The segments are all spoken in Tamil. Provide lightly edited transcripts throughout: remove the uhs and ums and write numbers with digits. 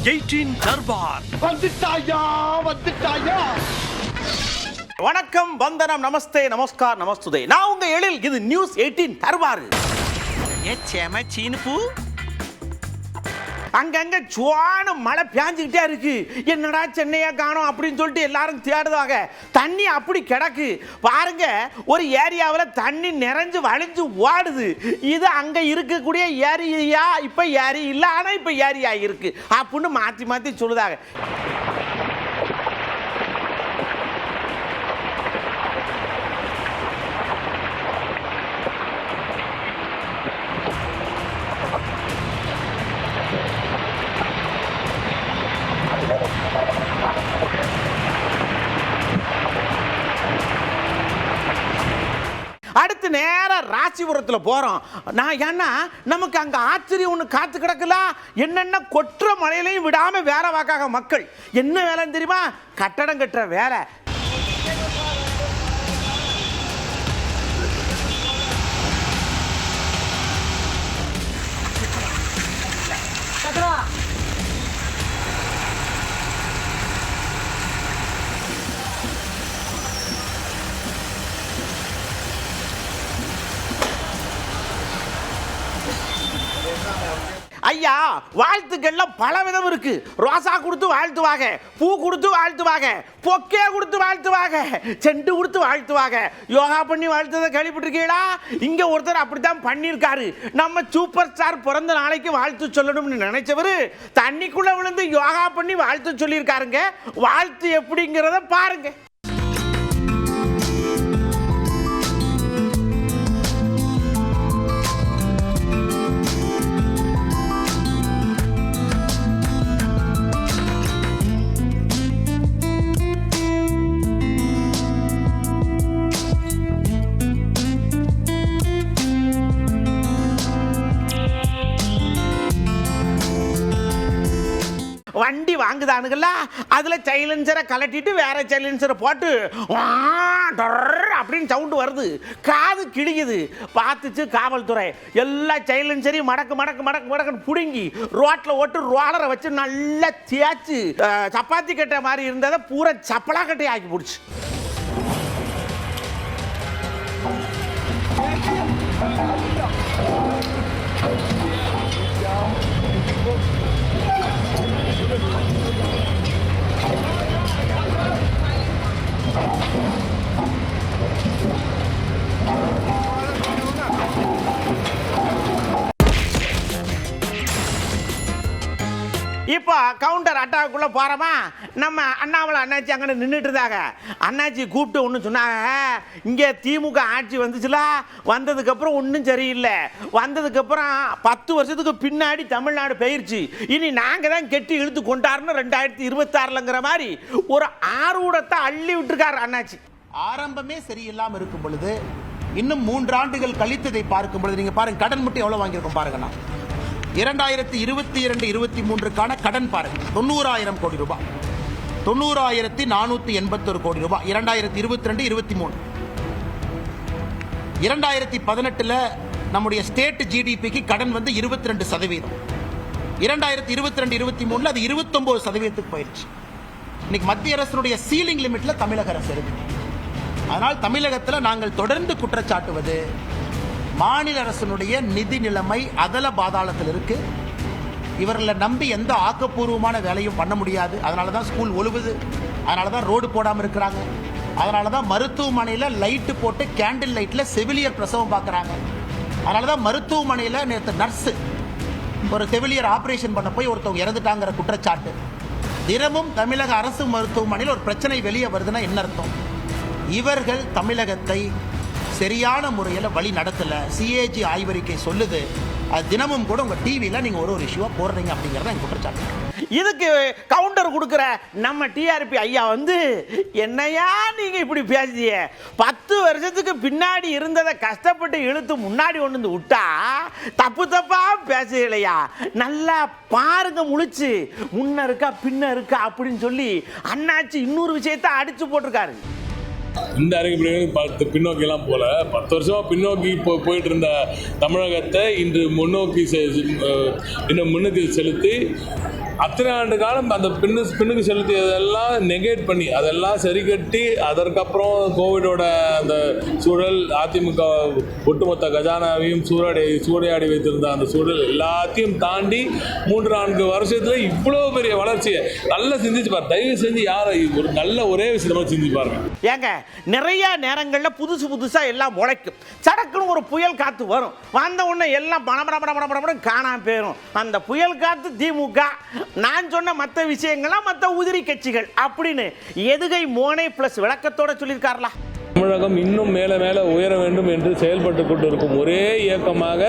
18 தர்பார் வந்துட்டாயா. வணக்கம், வந்தனம், நமஸ்தே, நமஸ்கார், நமஸ்துதே. நான் உங்க எழில். இது நியூஸ் 18 தர்பார். சீனு அங்கங்க சுவான மழை பேஞ்சுக்கிட்டே இருக்கு. என்னடா சென்னையா காணோம் அப்படின்னு சொல்லிட்டு எல்லாரும் தேடுவாங்க. தண்ணி அப்படி கிடக்கு பாருங்க. ஒரு ஏரியாவில் தண்ணி நிறைஞ்சு வழிஞ்சு ஓடுது. இது அங்க இருக்கக்கூடிய ஏரியா இப்ப ஏரி இல்லை, ஆனா இப்ப ஏரியா இருக்கு அப்படின்னு மாத்தி மாத்தி சொல்லுதாங்க. அடுத்து நேரா ராசிபுரத்தில் போறோம். நான் ஏன்னா நமக்கு அங்க ஆச்சரியம் ஒன்று காத்து கிடக்கல. என்னென்ன கொற்ற மழையிலையும் விடாம வேலை வாக்காக மக்கள். என்ன வேலைன்னு தெரியுமா? கட்டடம் கட்டுற வேலை. ஐயா, வாழ்த்துக்கள்ல பல விதம் இருக்கு. ரோசா கொடுத்து வாழ்த்துவாங்க, பூ கொடுத்து வாழ்த்துவாங்க, பொக்கே கொடுத்து வாழ்த்துவாங்க, செண்டு கொடுத்து வாழ்த்துவாங்க, யோகா பண்ணி வாழ்த்ததை கேள்விப்பட்டிருக்கீங்களா? இங்க ஒருத்தர் அப்படித்தான் பண்ணியிருக்காரு. நம்ம சூப்பர் ஸ்டார் பிறந்த நாளைக்கு வாழ்த்து சொல்லணும்னு நினைச்சவரு தண்ணிக்குள்ள விழுந்து யோகா பண்ணி வாழ்த்து சொல்லியிருக்காருங்க. வாழ்த்து எப்படிங்கிறத பாருங்க. வண்டி வாங்குதானுங்களா, அதுல சைலன்சரை கலட்டிட்டு வேற சைலன்சரை போட்டு அப்படின்னு சவுண்டு வருது. காது கிழிக்குது. பார்த்துச்சு காவல்துறை. எல்லா சைலன்சரையும் மடக்கு மடக்கு மடக்கு மடக்குன்னு புடுங்கி ரோட்ல ஓட்டு ரோலரை வச்சு நல்லா தேய்ச்சி சப்பாத்தி கட்டை மாதிரி இருந்ததை பூரா சப்பலா கட்டை ஆக்கி போடுச்சு. இப்போ கவுண்டர் அட்டாக்குள்ள போறோமா? நம்ம அண்ணாமலை அண்ணாச்சி அங்கே நின்றுட்டு இருந்தாங்க. அண்ணாச்சி கூப்பிட்டு ஒன்று சொன்னாங்க. இங்கே திமுக ஆட்சி வந்துச்சுல, வந்ததுக்கப்புறம் ஒன்றும் சரியில்லை. வந்ததுக்கப்புறம் 10 வருஷத்துக்கு பின்னாடி தமிழ்நாடு போயிருச்சு. இனி நாங்கள் தான் கெட்டி இழுத்து கொண்டாருன்னு 2026ங்கிற மாதிரி ஒரு ஆர்வத்தை அள்ளி விட்டுருக்காரு அண்ணாச்சி. ஆரம்பமே சரியில்லாமல் இருக்கும் பொழுது இன்னும் 3 ஆண்டுகள் கழித்ததை பார்க்கும் பொழுது நீங்க பாருங்க, கடன் மட்டும் எவ்வளவு வாங்கியிருக்கோம் பாருங்கண்ணா. 2022-23க்கான கடன் பாருங்க, 90,000 கோடி ரூபாய், 90,481 கோடி ரூபாய். 2022-23 2018 நம்முடைய ஸ்டேட் ஜிடிபிக்கு கடன் வந்து 22%. 2022-23 அது 29% போயிடுச்சு. இன்னைக்கு மத்திய அரசுடைய சீலிங் லிமிட்ல தமிழக அரசு இருக்கு. அதனால் தமிழகத்தில் நாங்கள் தொடர்ந்து குற்றச்சாட்டுவது, மாநில அரசினுடைய நிதி நிலைமை அதல பாதாளத்தில் இருக்கு. இவர்களை நம்பி எந்த ஆக்கப்பூர்வமான வேலையும் பண்ண முடியாது. அதனால தான் ஸ்கூல் ஒழுகுது, அதனால தான் ரோடு போடாமல் இருக்கிறாங்க, அதனால தான் மருத்துவமனையில் லைட்டு போட்டு கேண்டில் லைட்டில் செவிலியர் பிரசவம் பார்க்குறாங்க, அதனால தான் மருத்துவமனையில் நேற்று நர்ஸு ஒரு செவிலியர் ஆப்ரேஷன் பண்ண போய் ஒருத்தவங்க இறந்துட்டாங்கிற குற்றச்சாட்டு. தினமும் தமிழக அரசு மருத்துவமனையில் ஒரு பிரச்சனை வெளியே வருதுன்னா என்ன அர்த்தம்? இவர்கள் தமிழகத்தை சரியான முறையில் வழி நடத்தல. சிஏஜி ஆய்வறிக்கை சொல்லுது. அது தினமும் கூட உங்க டிவியில நீங்க ஒரு இஷ்யூவா போடுறீங்க அப்படிங்கறத என் குற்றச்சாட்டு. இதுக்கு கவுண்டர் கொடுக்கிற நம்ம டிஆர்பி ஐயா வந்து, என்னையா நீங்க இப்படி பேசுறீங்க? 10 வருஷத்துக்கு பின்னாடி இருந்ததை கஷ்டப்பட்டு இழுத்து முன்னாடி கொண்டு வந்து விட்டா தப்பு தப்பா பேசுகளையா? நல்லா பாருங்க, முழிச்சு முன்ன இருக்கா பின்ன இருக்கா அப்படின்னு சொல்லி அண்ணாச்சி இன்னொரு விஷயத்தை அடிச்சு போட்டிருக்காரு. இந்த அறிக்கை பின்னோக்கிலாம் போல 10 வருஷமா பின்னோக்கி போயிட்டு இருந்த தமிழகத்தை இன்று முன்னோக்கி இன்னும் முன்னுக்கு செலுத்தி அத்தனை ஆண்டு காலம் அந்த பின்னுக்கு செலுத்தியதெல்லாம் நெகேட் பண்ணி அதெல்லாம் சரி கட்டி அதற்கப்புறம் கோவிடோட அந்த சூழல், அதிமுக ஒட்டுமொத்த கஜானாவையும் சூறையாடி வைத்திருந்த அந்த சூழல் எல்லாத்தையும் தாண்டி 3-4 வருஷத்துல இவ்வளோ பெரிய வளர்ச்சியை நல்லா சிந்திச்சு பாரு. தயவு செஞ்சு யாரை ஒரு நல்ல ஒரே விஷயமா சிந்திச்சு பாருங்க. ஏங்க நிறைய நேரங்களில் புதுசா எல்லாம் முளைக்கும். சடக்குன்னு ஒரு புயல் காத்து வரும், வந்த உடனே எல்லாம் பணம் காணாம போயிடும். அந்த புயல் காத்து திமுக, நான் சொன்ன மற்ற விஷயங்கள்லாம் மற்ற உதிரி கட்சிகள் அப்படின்னு எதுகை மோனை பிளஸ் விளக்கத்தோட சொல்லியிருக்காருல. தமிழகம் இன்னும் மேலே மேலே உயர வேண்டும் என்று செயல்பட்டு கொண்டு இருக்கும் ஒரே இயக்கமாக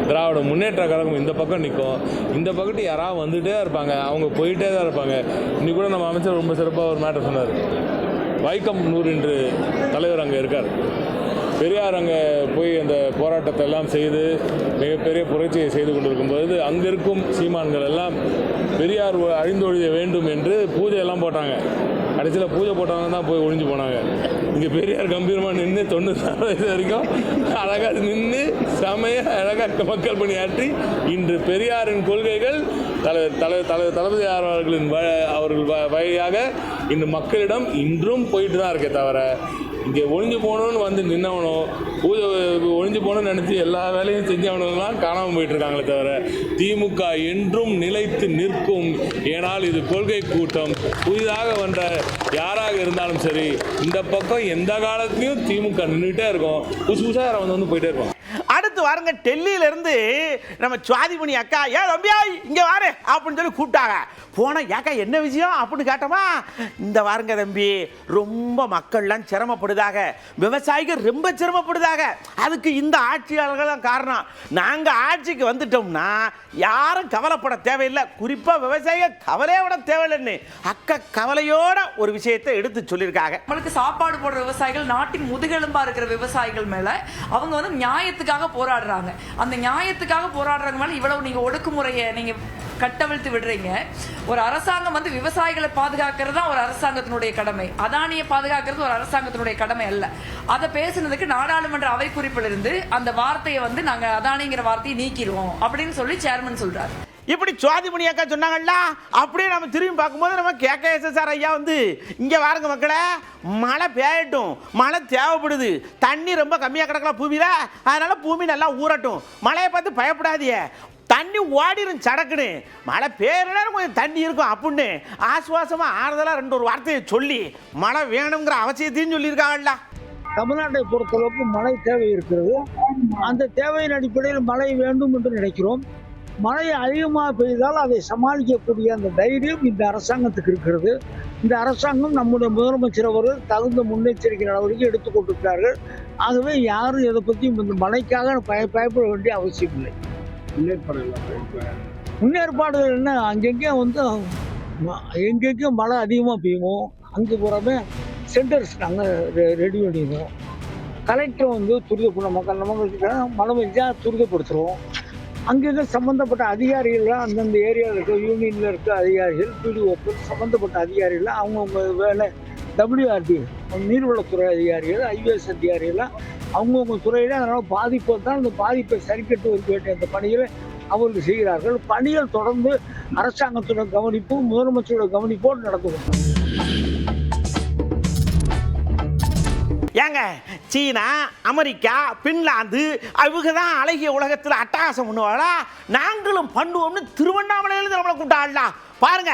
திராவிட முன்னேற்ற கழகம் இந்த பக்கம் நிற்கும். இந்த பக்கத்து யாராவது வந்துகிட்டே இருப்பாங்க, அவங்க போயிட்டே தான் இருப்பாங்க. இன்னைக்கு கூட நம்ம அமைச்சர் ரொம்ப சிறப்பாக ஒரு மேட்டர் சொன்னார். வைக்கம் நூறு என்று தலைவர் அங்கே இருக்கார். பெரியார் அங்கே போய் அந்த போராட்டத்தை எல்லாம் செய்து மிகப்பெரிய புரட்சியை செய்து கொண்டிருக்கும்போது அங்கே இருக்கும் சீமான்கள் எல்லாம் பெரியார் அழிந்தொழிய வேண்டும் என்று பூஜையெல்லாம் போட்டாங்க. கடைசியில் பூஜை போட்டவங்க தான் போய் ஒழிஞ்சு போனாங்க. இங்கே பெரியார் கம்பீரமாக நின்று 94 வயசு வரைக்கும் அழகாக நின்று செமையாக அழகாக மக்கள் பணியாற்றி இன்று பெரியாரின் கொள்கைகள் தளபதி அவர்கள் வழியாக இன்று மக்களிடம் இன்றும் போயிட்டு தான் இருக்கே தவிர இங்கே ஒழிஞ்சு போகணுன்னு வந்து நின்னவனும் பூஜை ஒழிஞ்சு போகணும்னு நினச்சி எல்லா வேலையும் செஞ்சவனுங்களாம் காணாமல் போயிட்டுருக்காங்களே தவிர திமுக என்றும் நிலைத்து நிற்கும். ஏனால் இது கொள்கை கூட்டம். புதிதாக வந்த யாராக இருந்தாலும் சரி இந்த பக்கம் எந்த காலத்துலையும் திமுக நின்றுட்டே இருக்கும். புதுசாக யாரை வந்து போயிட்டே இருக்கும். அடுத்து வாருங்க, டெல்லியில இருந்து நம்ம சுவாதிமணி அக்கா ஏன் தம்பியா இங்க வாரு அப்படின்னு சொல்லி கூப்பிட்டாங்க. போன ஏக்கா என்ன விஷயம் அப்படின்னு கேட்டோமா, இந்த வாருங்க தம்பி, ரொம்ப மக்கள்லாம் சிரமப்படுதாக, விவசாயிகள் ரொம்ப சிரமப்படுதாக, அதுக்கு இந்த ஆட்சியாளர்கள் தான் காரணம். நாங்க ஆட்சிக்கு வந்துட்டோம்னா யாரும் கவலைப்பட தேவையில்லை, குறிப்பா விவசாயிகள் கவலையோட தேவையில்லைன்னு அக்கா கவலையோட ஒரு விஷயத்தை எடுத்து சொல்லியிருக்காங்க. நம்மளுக்கு சாப்பாடு போடுற விவசாயிகள், நாட்டின் முதுகெலும்பா இருக்கிற விவசாயிகள் மேல அவங்க வந்து நியாயத்துக்காக போராடுறாங்க. அந்த நியாயத்துக்காக போராடுறாங்க மேல இவ்வளவு நீங்க ஒடுக்குமுறையை நீங்க கட்டவிழ்த்து விடுறீங்க. ஒரு அரசாங்கம் வந்து விவசாயிகளை பாதுகாக்கிறது தான் ஒரு அரசாங்கத்தினுடைய கடமை. அதானியை பாதுகாக்கிறது ஒரு அரசாங்கத்தினுடைய கடமை அல்ல. அதை பேசுனதுக்கு நாடாளுமன்ற அவை குறிப்பில் இருந்து அந்த வார்த்தையை வந்து நாங்க அதானிங்கிற வார்த்தையை நீக்கிடுவோம் அப்படின்னு சொல்லி சேர்மன் சொல்றாரு. இப்படி சுவாதிமணி அக்கா சொன்னாங்கல்ல, அப்படியே நம்ம திரும்பி பார்க்கும்போது நம்ம KKSSR ஐயா வந்து இங்கே வாருங்க மக்களே, மழை பெய்யட்டும், மழை தேவைப்படுது, தண்ணி ரொம்ப கம்மியாக கிடக்கலாம் பூமியில், அதனால பூமி நல்லா ஊறட்டும், மழையை பார்த்து பயப்படாதீங்க, தண்ணி ஓடிடும் சடக்குன்னு, மழை பெய்யறதுனா கொஞ்சம் தண்ணி இருக்கும் அப்படின்னு ஆசுவாசமாக ஆறுதலாக 2 வார்த்தையை சொல்லி மழை வேணுங்கிற அவசியத்தையும் சொல்லியிருக்காங்கல்ல. தமிழ்நாட்டை பொறுத்தளவுக்கு மழை தேவை இருக்கிறது. அந்த தேவையின் அடிப்படையில் மழை வேண்டும் என்று நினைக்கிறோம். மழை அதிகமாக பெய்தால் அதை சமாளிக்கக்கூடிய அந்த தைரியம் இந்த அரசாங்கத்துக்கு இருக்கிறது. இந்த அரசாங்கம் நம்முடைய முதலமைச்சர் அவர்கள் தகுந்த முன்னெச்சரிக்கை நடவடிக்கை எடுத்துக்கொண்டிருக்கிறார்கள். ஆகவே யாரும் இதை பற்றி இந்த மழைக்காக பயப்பட வேண்டிய அவசியம் இல்லை. முன்னேற்பாடுகள் என்ன, அங்கெங்கேயும் வந்து எங்கெங்கேயும் மழை அதிகமாக பெய்யுமோ அங்கே பூராமே சென்டர்ஸ் நாங்கள் ரெடி பண்ணிடுவோம். கலெக்டர் வந்து நமக்கு மழை பெஞ்சால் துரிதப்படுத்துகிறோம். அங்கங்கே சம்மந்தப்பட்ட அதிகாரிகள்லாம் அந்தந்த ஏரியாவில் இருக்க யூனியனில் இருக்க அதிகாரிகள், பிடிஓக்கள், சம்மந்தப்பட்ட அதிகாரிகள் அவங்கவுங்க வேலை, WRD நீர்வளத்துறை அதிகாரிகள், IAS அதிகாரிகள்லாம் அவங்கவுங்க துறையில் அதனால் பாதிப்பு வந்தால் அந்த பாதிப்பை சரி கட்டு வைக்க வேண்டிய அந்த பணிகளை அவர்கள் செய்கிறார்கள். பணிகள் தொடர்ந்து அரசாங்கத்தோட கவனிப்பு, முதலமைச்சரோட கவனிப்போடு நடந்து கொண்டிருக்கிறது. ஏங்க சீனா, அமெரிக்கா, பின்லாந்து அவங்க தான் அழகிய உலகத்தில் அட்டகாசம் பண்ணுவாங்களா, நாங்களும் பண்ணுவோம்னு திருவண்ணாமலையில் நம்மளை கூட்டாளா. பாருங்க,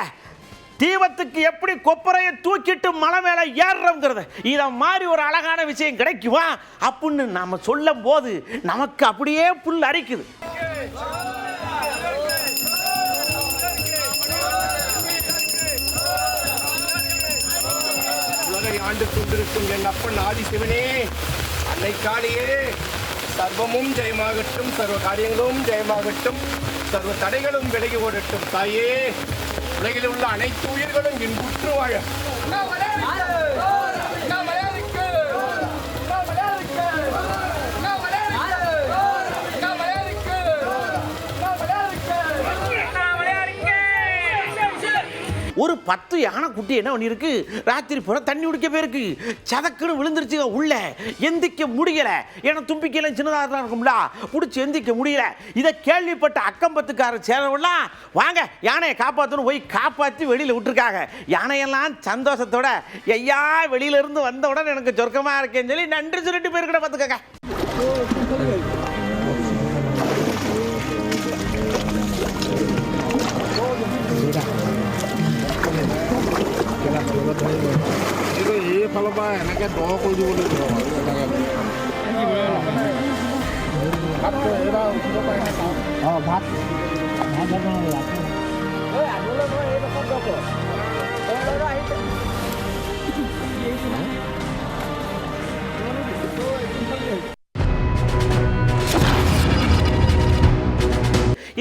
தீபத்துக்கு எப்படி கொப்பரையை தூக்கிட்டு மலை மேலே ஏறுறோங்கிறத இதை மாதிரி ஒரு அழகான விஷயம் கிடைக்குமா அப்படின்னு நம்ம சொல்லும் போது நமக்கு அப்படியே புல் அரிக்குது. ஆண்டு கொண்டிருக்கும் என் அப்பன் ஆதிசிவனே, அன்னை காளியே, சர்வமும் ஜெயமாகட்டும், சர்வ காரியங்களும் ஜெயமாகட்டும், சர்வ தடைகளும் விலகி ஓடட்டும். தாயே, உலகில் உள்ள அனைத்து உயிர்களும் இன்புற்று வாழ. ஒரு 10 யானை குட்டி என்ன பண்ணியிருக்கு, ராத்திரி பூரா தண்ணி குடிக்க போயிருக்கு. சதக்குன்னு விழுந்துருச்சுங்க உள்ள, எந்திக்க முடியல. ஏன்னா தும்பிக்கையெல்லாம் சின்னதாக இருக்கும்ல, பிடிச்சி எந்திக்க முடியல. இதை கேள்விப்பட்ட அக்கம்பத்துக்காரர் சேரவெல்லாம் வாங்க யானையை காப்பாற்றணும் போய் காப்பாற்றி வெளியில் விட்டுருக்காங்க. யானையெல்லாம் சந்தோஷத்தோட ஐயா வெளியில இருந்து வந்த உடனே எனக்கு சொர்க்கமா இருக்கேன்னு சொல்லி நன்றி சொல்லிட்டு போயிருக்கிற பார்த்துக்கங்க.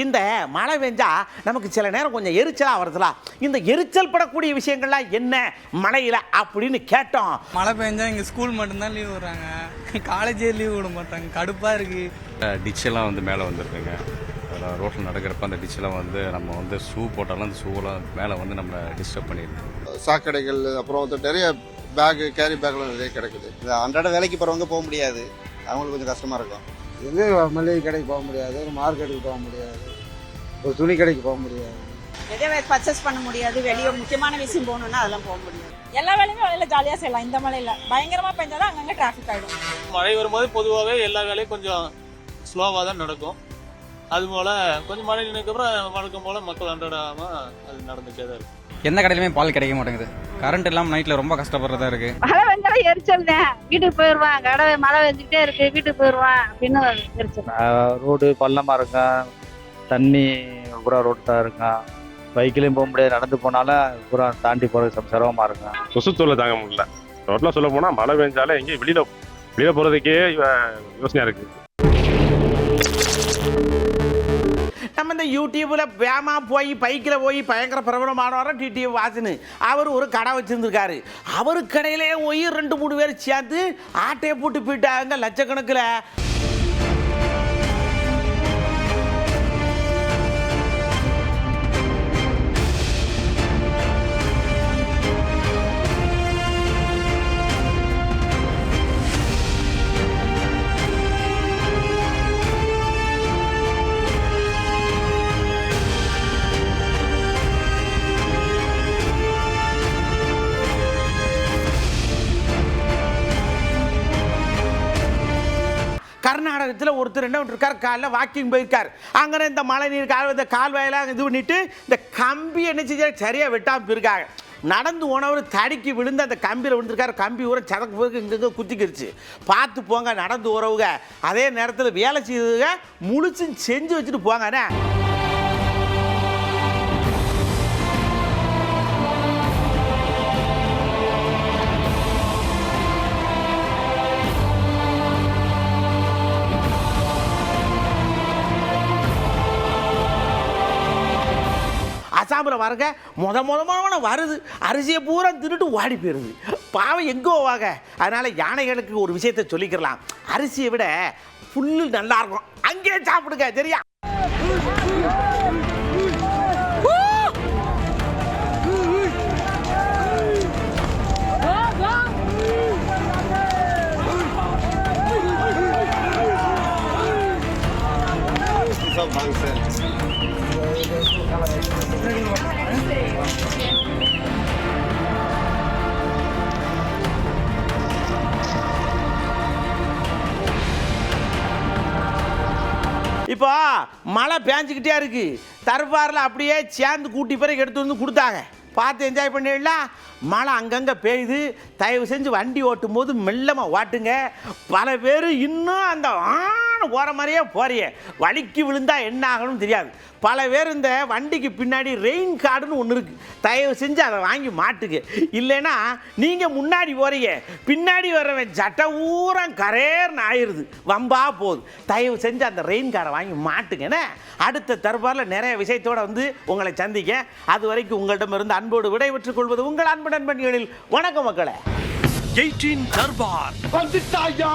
இந்த மழை பெஞ்சா நமக்கு சில நேரம் கொஞ்சம் எரிச்சலாக வருதுலாம். இந்த எரிச்சல் படக்கூடிய விஷயங்கள்லாம் என்ன மழையில் அப்படின்னு கேட்டோம். மழை பெஞ்சா இங்கே ஸ்கூல் மட்டும்தான் லீவ் விடுறாங்க, காலேஜே லீவ் விட மாட்டாங்க. கடுப்பாக இருக்குது. டிச்செல்லாம் வந்து மேலே வந்துருக்குங்க. அதில் ரோட்டில் நடக்கிறப்ப அந்த டிச்செல்லாம் வந்து நம்ம வந்து ஷூ போட்டாலும் அந்த ஷூவெல்லாம் மேலே வந்து நம்ம டிஸ்டர்ப் பண்ணிடுது. சாக்கடைகள், அப்புறம் வந்து நிறைய பேகு, கேரி பேக்லாம் நிறைய கிடைக்குது. இந்த அன்றாட வேலைக்கு போகிறவங்க போக முடியாது, அவங்களுக்கு கொஞ்சம் கஷ்டமாக இருக்கும். எங்கே மளிகை கடைக்கு போக முடியாது, ஒரு மார்க்கெட்டுக்கு போக முடியாது, ஒரு துணி கடைக்கு போக முடியாது, எதை பர்ச்சேஸ் பண்ண முடியாது. வெளியே முக்கியமான விஷயம் போகணுன்னா அதெல்லாம் போக முடியாது. எல்லா வேலையுமே வேலையில் ஜாலியாக செய்யலாம். இந்த மழையில் பயங்கரமாக பெஞ்சாதான் அங்கங்கே டிராஃபிக் ஆகிடும். மழை வரும்போது பொதுவாகவே எல்லா வேலையும் கொஞ்சம் ஸ்லோவாக தான் நடக்கும். அதுபோல் கொஞ்சம் மழை நினைக்கப்புறம் வழக்கம் போல் மக்கள் அன்றாடாமல் அது நடந்துகிட்டே தான் இருக்கும். எந்த கடையிலுமே பால் கிடைக்க மாட்டேங்குது. கரண்ட் இல்லாமல் நைட்டில் ரொம்ப கஷ்டப்படுறதா இருக்கு. மழை பெஞ்சாலும் எரிச்சல் தான். வீட்டுக்கு போயிடுவான், கடவை மழை பெஞ்சுக்கிட்டே இருக்கு, வீட்டுக்கு போயிடுவான் அப்படின்னு எரிச்சல். ரோடு பள்ளமாக இருக்கும், தண்ணி பூரா ரோடு தான் இருக்கும், பைக்கிலையும் போக முடியாது, நடந்து போனாலும் பூரா தாண்டி போகிறது சிரமமாக இருக்கும். கொசுத்தூளை தாங்க முடியல. ரோட்டில் சொல்ல போனால் மழை பெஞ்சாலே எங்கேயும் வெளியில் போகிறதுக்கே யோசனையாக இருக்குது. நம்ம இந்த யூடியூப்ல வேமா போய் பைக்கில் போய் பயங்கர பிரபலமானவரும் டிடிவி வாசனு. அவர் ஒரு கடை வச்சிருந்துருக்காரு. அவர் கடையிலே போய் 2-3 பேர் சேர்ந்து ஆட்டையை போட்டு போயிட்டாங்க லட்சக்கணக்கில். கர்நாடகத்தில் ஒருத்தர் என்ன பண்ணிருக்கார், காலையில் வாக்கிங் போயிருக்கார். அங்கே இந்த மழை நீர் இந்த கால்வாயெல்லாம் இது பண்ணிட்டு இந்த கம்பி என்ன செஞ்சா சரியாக வெட்டாமல் போயிருக்காங்க. நடந்து போனவர் தடிக்கு விழுந்து அந்த கம்பியில் விழுந்திருக்காரு. கம்பி ஊற சதக்கு போய் இங்கே குத்திக்கிருச்சு. பார்த்து போங்க நடந்து உறவுங்க. அதே நேரத்தில் வேலை செய்யுதுங்க, முழிச்சும் செஞ்சு வச்சுட்டு போங்கண்ணே. அசாமில் வரங்க மொத வருது, அரிசியை பூரா தின்னுட்டு ஓடி போயிருது. பாவம் எங்கே போவாங்க. அதனால யானைகளுக்கு ஒரு விஷயத்தை சொல்லிக்கலாம், அரிசியை விட புல்லு நல்லா இருக்கும், அங்கேயே சாப்பிடுங்க சரியா. இப்போ மழை பேஞ்சிக்கிட்டே இருக்கு. தர்பாரில் அப்படியே சேர்ந்து கூட்டி பிறகு எடுத்து வந்து கொடுத்தாங்க. பார்த்து என்ஜாய் பண்ணிடலாம். மழை அங்கங்கே பெய்யுது. தயவு செஞ்சு வண்டி ஓட்டும் போது மெல்லமாக ஓட்டுங்க. பல பேர் இன்னும் அந்த போகிற மாதிரியே போறிய, வலிக்கு விழுந்தா என்ன ஆகணும்னு தெரியாது. பல பேர் இந்த வண்டிக்கு பின்னாடி ரெயின் கார்டுன்னு ஒன்று இருக்குது, தயவு செஞ்சு அதை வாங்கி மாட்டுங்க. இல்லைன்னா நீங்கள் முன்னாடி போறீங்க, பின்னாடி வர்றவன் சட்டை ஊரம் கரேர்னு ஆயிடுது, வம்பா போகுது. தயவு செஞ்சு அந்த ரெயின் கார்டை வாங்கி மாட்டுங்கண்ணே. அடுத்த தர்பாரில் நிறைய விஷயத்தோடு வந்து உங்களை சந்திக்க. அது வரைக்கும் உங்களிடமிருந்து அன்போடு விடைபெற்றுக் கொள்வது உங்கள் அன்பு நண்பன்களில். வணக்கம் மக்களே. 18 தர்பார் வந்துட்டாயா.